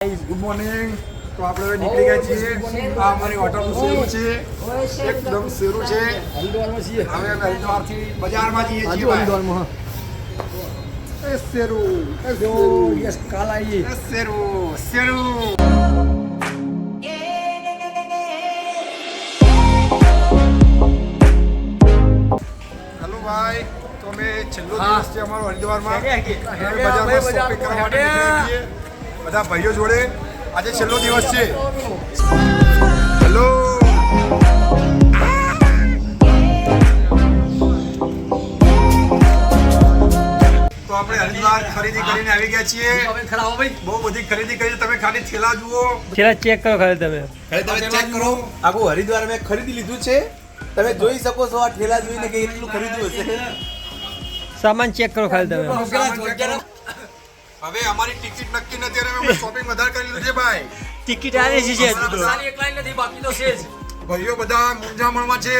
Good morning. તો આપણે નીકળી ગયા છીએ. આ અમારી હોટલનું શેરું છે, એકદમ શેરું છે. હરિદ્વારમાં છીએ. હવે અમે હરિદ્વારથી બજારમાં જઈએ છીએ. હરિદ્વારમાં એ શેરું, એ જો શેરું, યસ કાલ આવીએ. એ શેરું, શેરું. હેલો ભાઈ, તો અમે છેલ્લો દિવસ છે અમારો હરિદ્વારમાં. બજારમાં શોપિંગ કરવા માટે નીકળ્યા છીએ બધા ભાઈઓ જોડે. આજે છેલ્લો દિવસ છે. હેલો, તો આપણે હરિદ્વાર ખરીદી કરીને આવી ગયા છીએ. બહુ બધી ખરીદી કરી. તમે ખાલી થેલા જુઓ, થેલા ચેક કરો ખાલી તમે. તમે ચેક કરો. આખું હરિદ્વાર મેં ખરીદી લીધું છે. તમે જોઈ શકો છો આ ઠેલા જોઈને કે એટલું ખરીદ્યું હશે. સામાન ચેક કરો ખાલી તમે. હવે અમારી ટિકિટ નક્કી નથી અને અમે શોપિંગ વધારે કરી લીધું છે ભાઈ. ટિકિટ આવે છે હજુ તો. ભાઈઓ બધા મૂંઝામણમાં છે,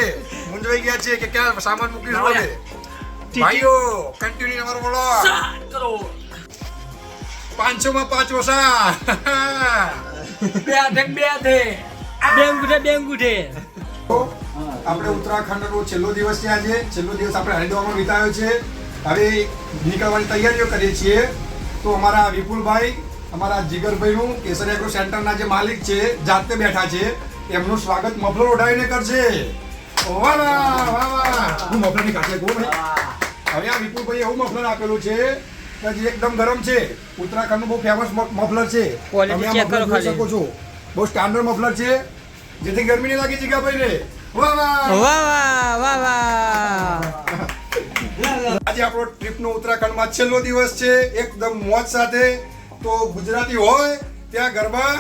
મૂંઝવાઈ ગયા છે કે ક્યાં સામાન મૂકીશું હવે. ભાઈઓ કન્ટિન્યુ અમારો બોલો. 500 માં 5 ઓછા. બે અંગૂઠે. આપણે ઉત્તરાખંડનો છેલ્લો દિવસ છે આજે. છેલ્લો દિવસ આપણે હરિદ્વારમાં વિતાવ્યો છે. હવે નીકળવાની તૈયારીઓ કરીએ છીએ. તો અમારા વિપુલભાઈ, અમારા જીગરભાઈનું કેસરી એગ્રો સેન્ટરના જે માલિક છે, જાતે બેઠા છે, એમનું સ્વાગત મફલર ઓઢાવીને કરશે. વાહ વાહ વાહ વાહ. હું મફલરની કાઢે કહું ભાઈ. હવે આ વિપુલભાઈ એવું મફલર આપેલું છે કે જે એકદમ ગરમ છે. ઉત્તરાખંડનું બહુ ફેમસ મફલર છે. Quality તમે આ check કરો મફલર જોઈ ખાલી. શકો છો. બહુ સ્ટાન્ડર્ડ મફલર છે, જેથી ગરમી નહીં લાગી જીગાભાઈને. વાહ વાહ. વાહ વાહ વાહ વાહ. આજે આપણો ટ્રીપનો ઉત્તરાખંડમાં છેલ્લો દિવસ છે. એકદમ મોજ સાથે. તો ગુજરાતી હોય ત્યાં ગરબા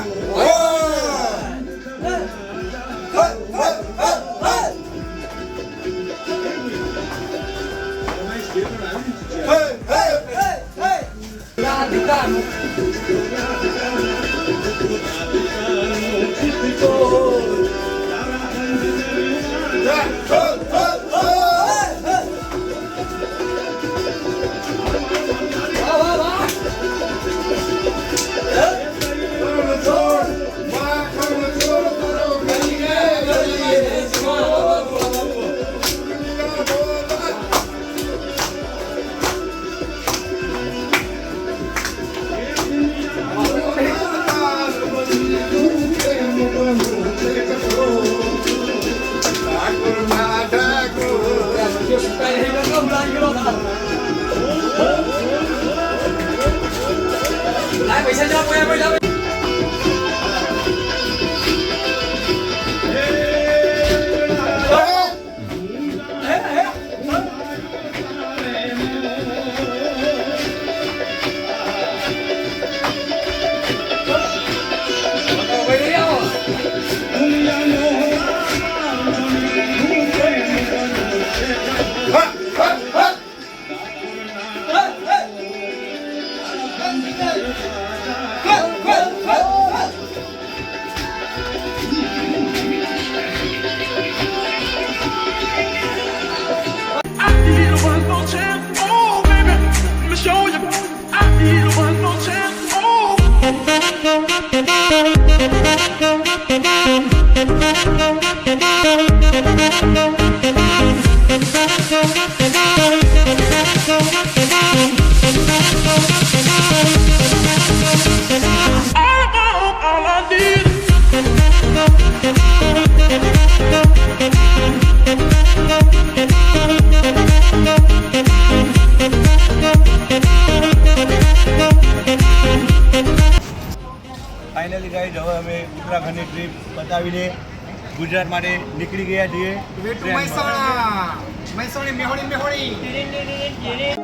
ફાઇનલી ગાઈડ હવે અમે ઉત્તરાખંડની ટ્રીપ બતાવીને ગુજરાત માટે નીકળી ગયા છીએ. મહેસાણા, મહેસાણી, મેહોણી, મેહોણી.